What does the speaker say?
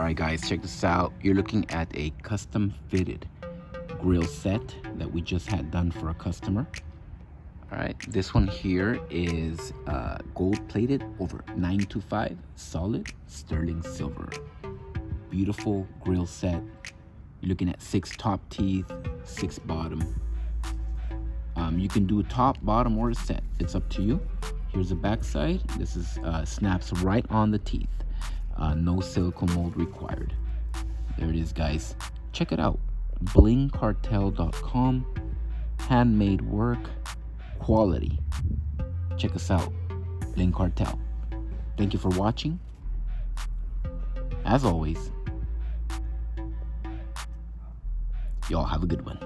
Alright guys, check this out. You're looking at a custom fitted grill set that we just had done for a customer. Alright, this one here is gold plated over 925 solid sterling silver. Beautiful grill set. You're looking at 6 top teeth, 6 bottom. You can do top, bottom, or a set. It's up to you. Here's the back side. This is snaps right on the teeth. No silicone mold required. There it is, guys. Check it out. blingcartel.com. Handmade work, quality. Check us out. Bling Cartel. Thank you for watching. As always, y'all have a good one.